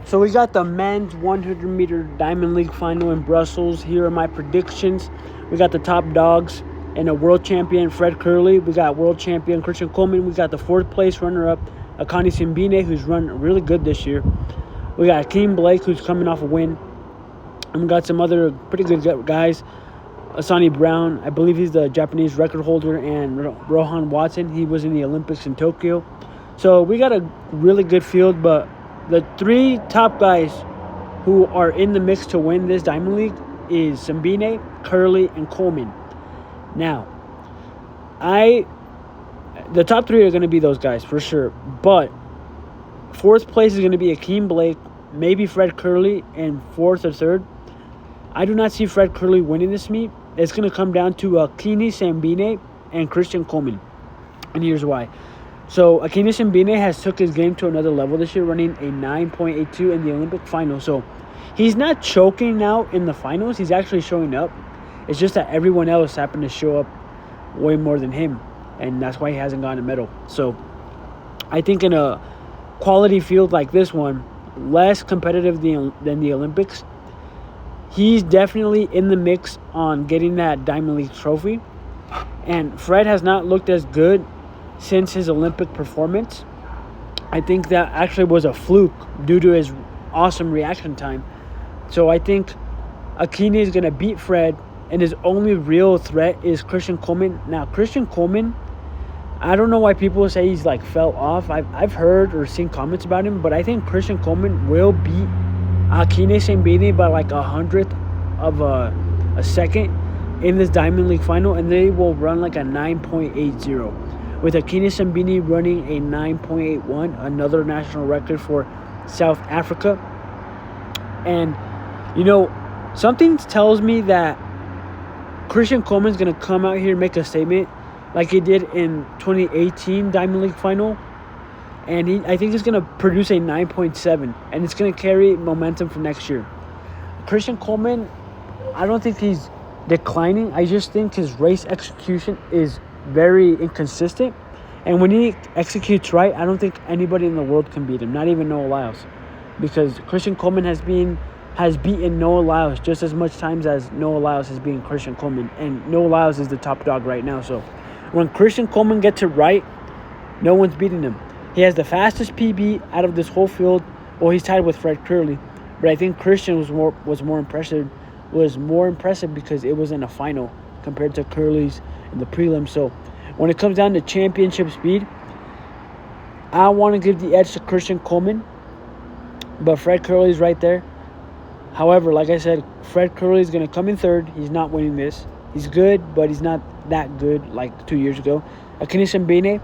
So we got the men's 100-meter Diamond League final in Brussels. Here are my predictions. We got the top dogs and a world champion, Fred Kerley. We got world champion, Christian Coleman. We got the fourth place runner-up, Akani Simbine, who's run really good this year. We got Akeem Blake, who's coming off a win. And we got some other pretty good guys. Asani Brown, I believe he's the Japanese record holder, and Rohan Watson, he was in the Olympics in Tokyo. So we got a really good field, but the three top guys who are in the mix to win this Diamond League is Simbine, Kerley, and Coleman. Now, the top three are going to be those guys for sure, but fourth place is going to be Akeem Blake, maybe Fred Kerley, and fourth or third. I do not see Fred Kerley winning this meet. It's going to come down to Akini Simbine and Christian Coleman, and here's why. So Akini Simbine has took his game to another level this year, running a 9.82 in the Olympic final. So he's not choking now in the finals. He's actually showing up. It's just that everyone else happened to show up way more than him, and that's why he hasn't gotten a medal. So I think in a quality field like this one, less competitive than the Olympics, he's definitely in the mix on getting that Diamond League trophy. And Fred has not looked as good since his Olympic performance. I think that actually was a fluke due to his awesome reaction time. So I think Akini is going to beat Fred, and his only real threat is Christian Coleman. Now, Christian Coleman, I don't know why people say he's like fell off. I've heard or seen comments about him, but I think Christian Coleman will beat Akini Simbine by like 100th of a second in this Diamond League final, and they will run like a 9.80. With Akini Simbine running a 9.81, another national record for South Africa. And, something tells me that Christian Coleman's going to come out here and make a statement like he did in 2018 Diamond League final. And I think he's going to produce a 9.7, and it's going to carry momentum for next year. Christian Coleman, I don't think he's declining. I just think his race execution is very inconsistent, and when he executes right, I don't think anybody in the world can beat him, not even Noah Lyles, because Christian Coleman has beaten Noah Lyles just as much times as Noah Lyles has beaten Christian Coleman, and Noah Lyles is the top dog right now. So when Christian Coleman gets it right, no one's beating him. He has the fastest PB out of this whole field. Well, he's tied with Fred Kerley, but I think Christian was more impressive because it was in a final compared to Kerley's in the prelim. So when it comes down to championship speed, I want to give the edge to Christian Coleman, but Fred Kerley's right there. However, like I said, Fred Kerley is going to come in third. He's not winning this. He's good, but he's not that good like 2 years ago. Akini Simbine,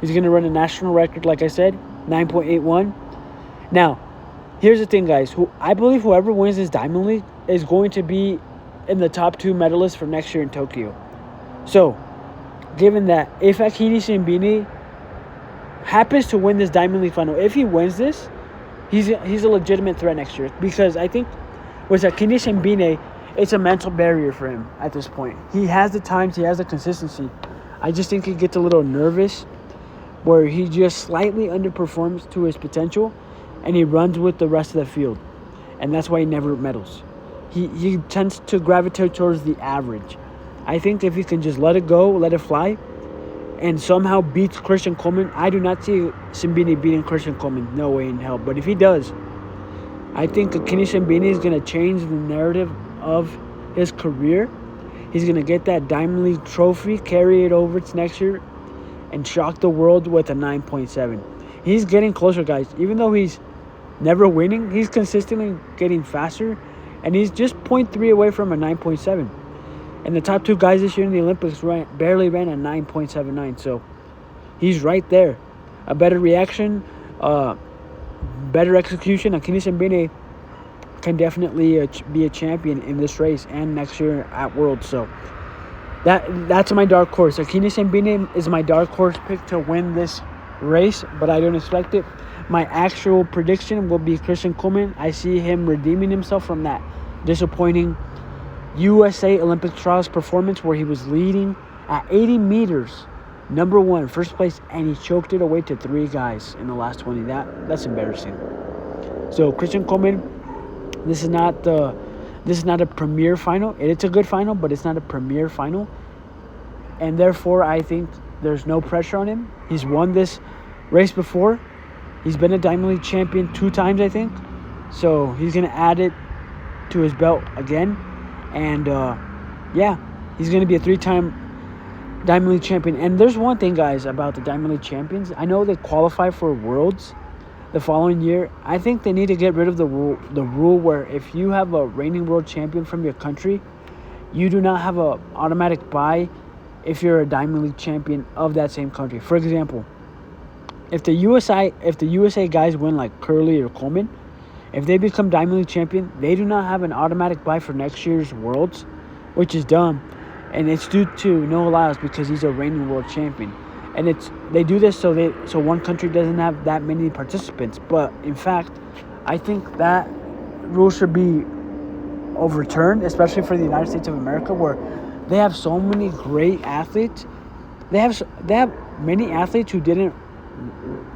he's going to run a national record, like I said, 9.81. Now, here's the thing, guys. I believe whoever wins this Diamond League is going to be in the top two medalists for next year in Tokyo. So, given that, if Akini Simbine happens to win this Diamond League final, if he wins this, he's a legitimate threat next year. Because I think with Akini Simbine, it's a mental barrier for him at this point. He has the times, he has the consistency. I just think he gets a little nervous, where he just slightly underperforms to his potential, and he runs with the rest of the field. And that's why he never medals. He tends to gravitate towards the average. I think if he can just let it go, let it fly, and somehow beats Christian Coleman, I do not see Simbine beating Christian Coleman. No way in hell. But if he does, I think Akini Simbine is going to change the narrative of his career. He's going to get that Diamond League trophy, carry it over to next year, and shock the world with a 9.7. He's getting closer, guys. Even though he's never winning, he's consistently getting faster, and he's just 0.3 away from a 9.7. And the top two guys this year in the Olympics barely ran a 9.79. So he's right there. A better reaction, better execution. Akini Simbine can definitely be a champion in this race and next year at Worlds. So that's my dark horse. Akini Simbine is my dark horse pick to win this race, but I don't expect it. My actual prediction will be Christian Coleman. I see him redeeming himself from that disappointing USA Olympic trials performance where he was leading at 80 meters, number one, first place, and he choked it away to three guys in the last 20. That's embarrassing. So Christian Coleman, this is not a premier final. It's a good final, but it's not a premier final. And therefore, I think there's no pressure on him. He's won this race before. He's been a Diamond League champion 2 times, I think. So he's going to add it to his belt again. And, he's going to be a 3-time Diamond League champion. And there's one thing, guys, about the Diamond League champions. I know they qualify for Worlds the following year. I think they need to get rid of the rule where if you have a reigning world champion from your country, you do not have an automatic bye if you're a Diamond League champion of that same country. For example, if the USA guys win like Curley or Coleman, if they become Diamond League champion, they do not have an automatic bye for next year's Worlds, which is dumb. And it's due to Noah Lyles because he's a reigning world champion. And they do this so one country doesn't have that many participants. But in fact, I think that rule should be overturned, especially for the United States of America, where they have so many great athletes. They have many athletes who didn't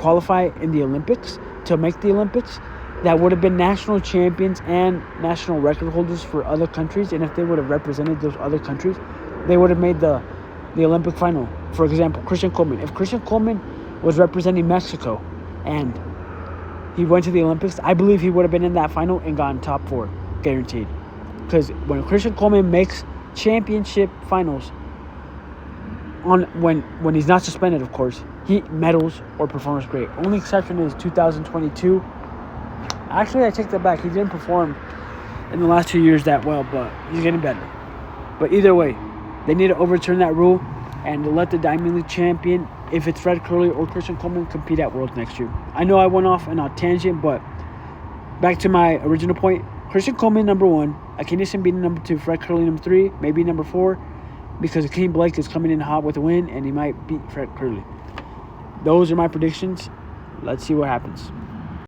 qualify in the Olympics to make the Olympics that would have been national champions and national record holders for other countries. And if they would have represented those other countries, they would have made the Olympic final. For example, Christian Coleman. If Christian Coleman was representing Mexico and he went to the Olympics, I believe he would have been in that final and gotten top 4, guaranteed. Because when Christian Coleman makes championship finals, when he's not suspended, of course, he medals or performs great. Only exception is 2022. Actually, I take that back. He didn't perform in the last 2 years that well, but he's getting better. But either way, they need to overturn that rule and let the Diamond League champion, if it's Fred Curley or Christian Coleman, compete at Worlds next year. I know I went off on a tangent, but back to my original point. Christian Coleman, number 1. Akeem Simbine, number 2. Fred Curley, number 3. Maybe number 4. Because Akeem Blake is coming in hot with a win, and he might beat Fred Curley. Those are my predictions. Let's see what happens.